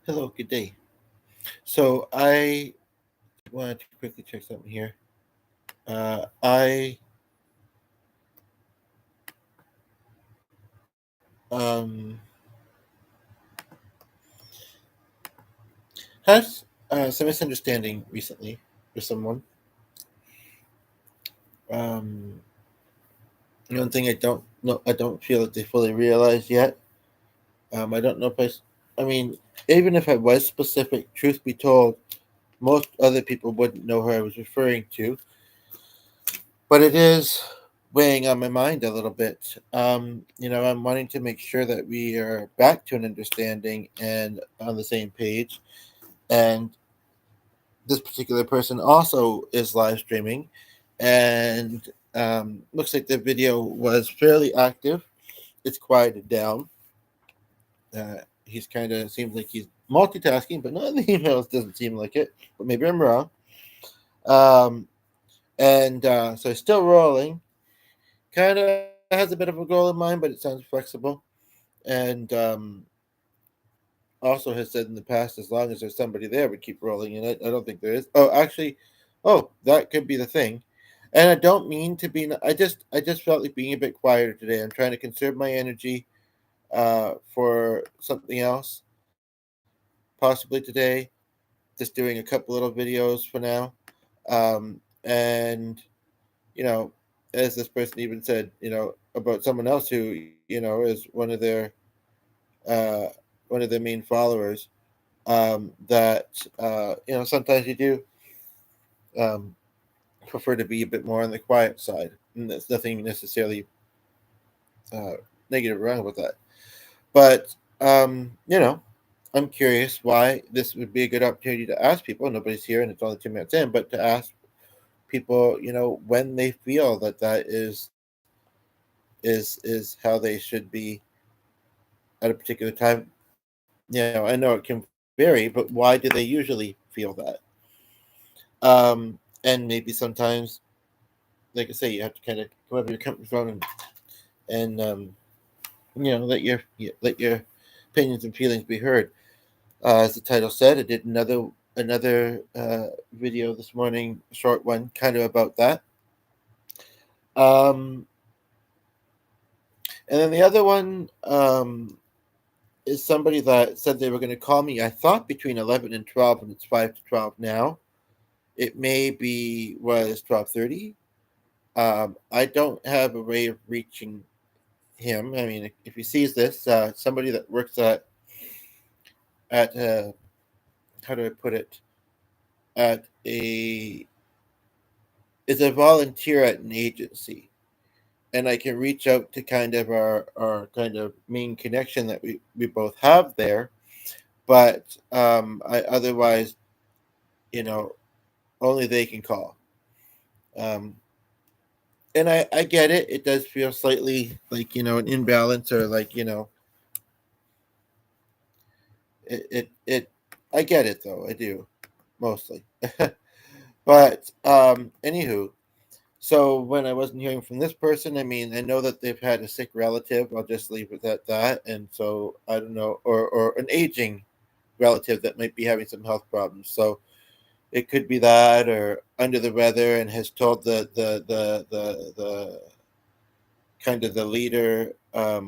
Hello, good day. So I wanted to quickly check something here. I had some misunderstanding recently with someone. Um, One thing I don't feel that they fully realize yet. I don't know if I mean, even if I was specific, truth be told, most other people wouldn't know who I was referring to. But it is weighing on my mind a little bit. I'm wanting to make sure that we are back to an understanding and on the same page. And this particular person also is live streaming, and looks like the video was fairly active. It's quieted down. He's kind of seems like he's multitasking, but not in the emails. Doesn't seem like it, but maybe I'm wrong. Um, and so it's still rolling. Kind of has a bit of a goal in mind, but it sounds flexible. And also has said in the past, as long as there's somebody there, would keep rolling. And I don't think there is. Oh, actually, that could be the thing. And I don't mean to be. I just felt like being a bit quieter today. I'm trying to conserve my energy for something else, possibly today. Just doing a couple little videos for now. And you know, as this person even said, about someone else who is uh, one of their main followers. That sometimes you do um, prefer to be a bit more on the quiet side, and there's nothing necessarily uh, negative or wrong with that. But I'm curious why this would be a good opportunity to ask people. Nobody's here, and it's only 2 minutes in, but to ask people, when they feel that that is how they should be at a particular time. I know it can vary, but why do they usually feel that? And maybe sometimes, like I say, you have to kind of come up with your comfort zone and let your opinions and feelings be heard. As the title said, I did another video this morning, a short one, kind of about that. Um, and then the other one is somebody that said they were going to call me. I thought between 11 and 12, and it's 5 to 12 now. It maybe was 12:30. I don't have a way of reaching him. I mean, if he sees this, somebody that works at how do I put it, at a is a volunteer at an agency, and I can reach out to kind of our kind of main connection that we both have there. But I otherwise, you know, only they can call. Um, and I get it. It does feel slightly like an imbalance, or like it. I get it though. I do mostly. But anywho, so when I wasn't hearing from this person, I mean, I know that they've had a sick relative. I'll just leave it at that. And so I don't know, or an aging relative that might be having some health problems. So it could be that, or under the weather, and has told the kind of the leader, uh,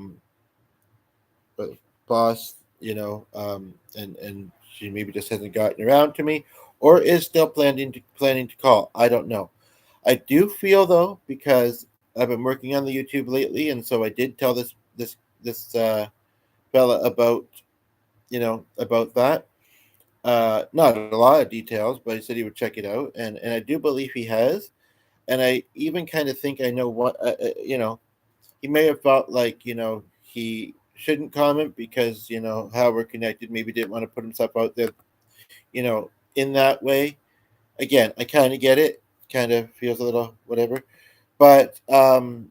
boss, and she maybe just hasn't gotten around to me, or is still planning to call. I don't know. I do feel though, because I've been working on the YouTube lately, and so I did tell this fella about that. Not a lot of details, but he said he would check it out, and I do believe he has. And I even kind of think I know what he may have felt like he shouldn't comment because how we're connected. Maybe didn't want to put himself out there, in that way. Again, I kind of get it. Kind of feels a little whatever, but I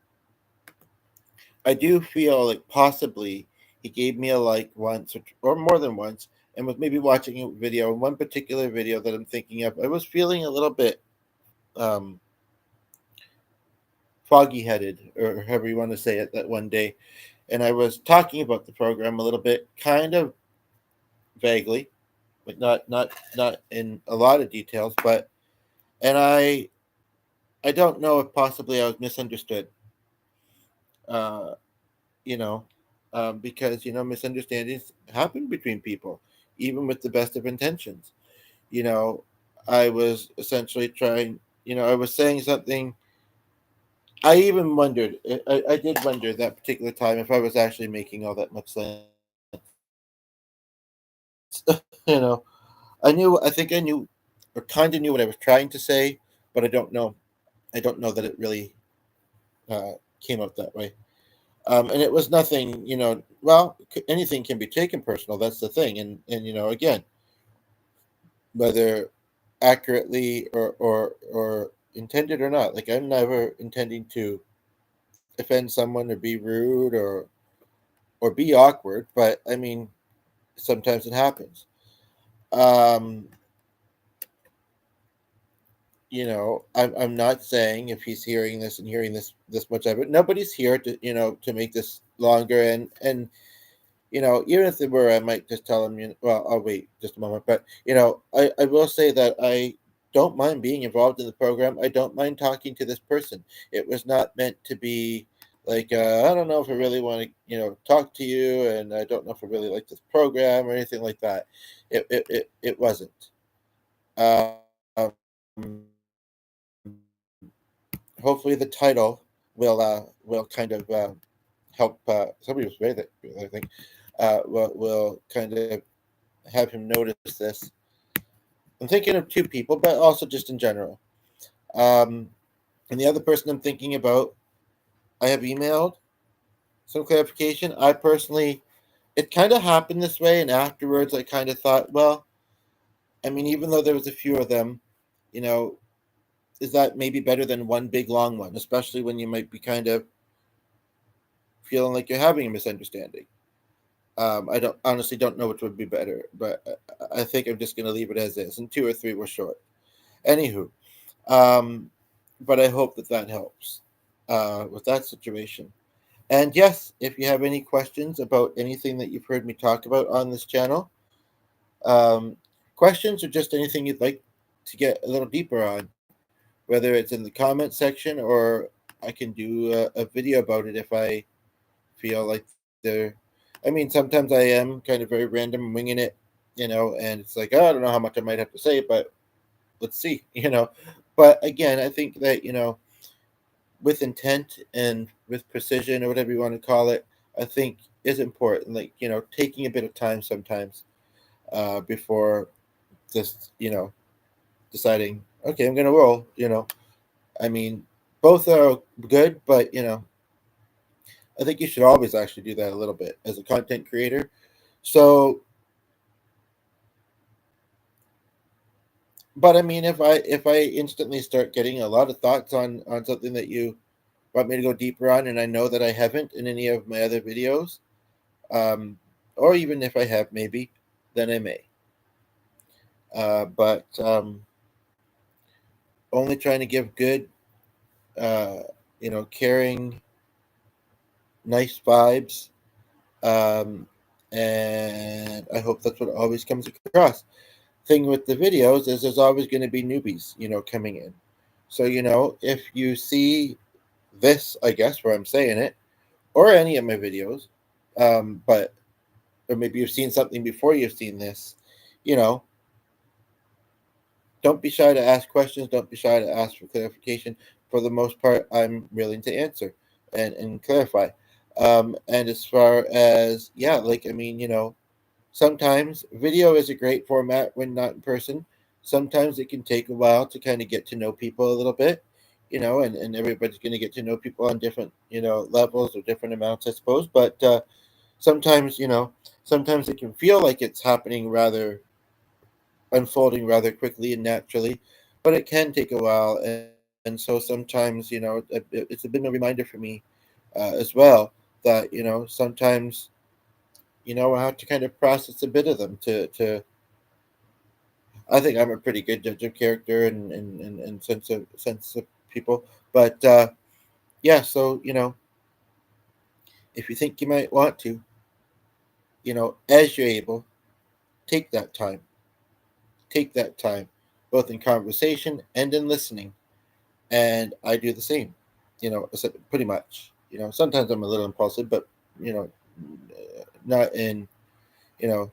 do feel like possibly he gave me a like once, or more than once, and was maybe watching a video. One particular video that I'm thinking of, I was feeling a little bit um, foggy headed, or however you want to say it, that one day. And I was talking about the program a little bit, kind of vaguely. but not in a lot of details. But and I don't know if possibly I was misunderstood. Uh, you know, because misunderstandings happen between people, even with the best of intentions. You know, I was essentially trying. I was saying something. I even wondered. I did wonder that particular time if I was actually making all that much sense. I think I knew, or kind of knew what I was trying to say, but I don't know that it really came out that way. And it was nothing. Well, anything can be taken personal. That's the thing. And again, whether accurately or intended or not, like I'm never intending to offend someone or be rude or be awkward. But I mean, sometimes it happens. Um, I'm not saying if he's hearing this and hearing this much of it, nobody's here to make this longer. And even if they were, I might just tell them, well, I'll wait just a moment. But I will say that I don't mind being involved in the program. I don't mind talking to this person. It was not meant to be like, I don't know if I really want to talk to you, and I don't know if I really like this program or anything like that. It wasn't. Um, Hopefully the title will kind of help. Somebody was very that I think will kind of have him notice this. I'm thinking of two people, but also just in general. Um, and the other person I'm thinking about, I have emailed some clarification. I personally, it kind of happened this way, and afterwards I kind of thought, well, I mean, even though there was a few of them, you know, is that maybe better than one big long one, especially when you might be kind of feeling like you're having a misunderstanding. I don't honestly don't know which would be better, but I think I'm just going to leave it as is. And two or three were short. Anywho, um, but I hope that helps with that situation. And yes, if you have any questions about anything that you've heard me talk about on this channel, um, questions or just anything you'd like to get a little deeper on, whether it's in the comment section or I can do a video about it if I feel like they're. I mean, sometimes I am kind of very random, winging it, and it's like, oh, I don't know how much I might have to say, but let's see, But again, I think that, with intent and with precision or whatever you want to call it, I think is important. Like, taking a bit of time sometimes before just, deciding, okay, I'm going to roll, I mean, both are good, but, I think you should always actually do that a little bit as a content creator. So, but I mean, if I instantly start getting a lot of thoughts on something that you want me to go deeper on, and I know that I haven't in any of my other videos, um, or even if I have, maybe, then I may. But only trying to give good, uh, caring, nice vibes, um, and I hope that's what always comes across. Thing with the videos is there's always going to be newbies, coming in. So, if you see this, I guess, where I'm saying it, or any of my videos, but or maybe you've seen something before you've seen this, you know, don't be shy to ask questions. Don't be shy to ask for clarification. For the most part, I'm willing to answer and clarify. And as far as, yeah, like, I mean, sometimes video is a great format when not in person. Sometimes it can take a while to kind of get to know people a little bit, and everybody's going to get to know people on different, levels or different amounts, I suppose. But sometimes, sometimes it can feel like it's happening rather, unfolding rather quickly and naturally, but it can take a while. And so sometimes, it's been a reminder for me as well that, sometimes, I have to kind of process a bit of them to I think I'm a pretty good judge of character and sense of people. But yeah, so if you think you might want to, as you're able, take that time. take that time, both in conversation and in listening. And I do the same, pretty much. Sometimes I'm a little impulsive, but you know, not in you know,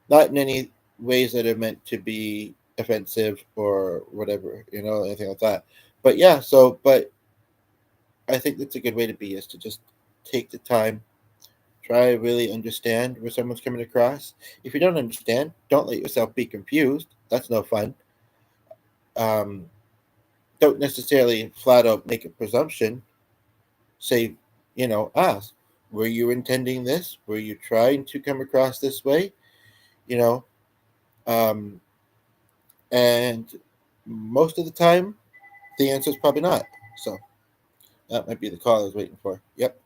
not in any ways that are meant to be offensive or whatever, anything like that. But yeah, but I think that's a good way to be, is to just take the time, try to really understand where someone's coming across. If you don't understand, don't let yourself be confused. That's no fun. Um, don't necessarily flat out make a presumption. Say, ask, were you intending this? Were you trying to come across this way? You know, um, and most of the time, the answer is probably not. So that might be the call I was waiting for. Yep.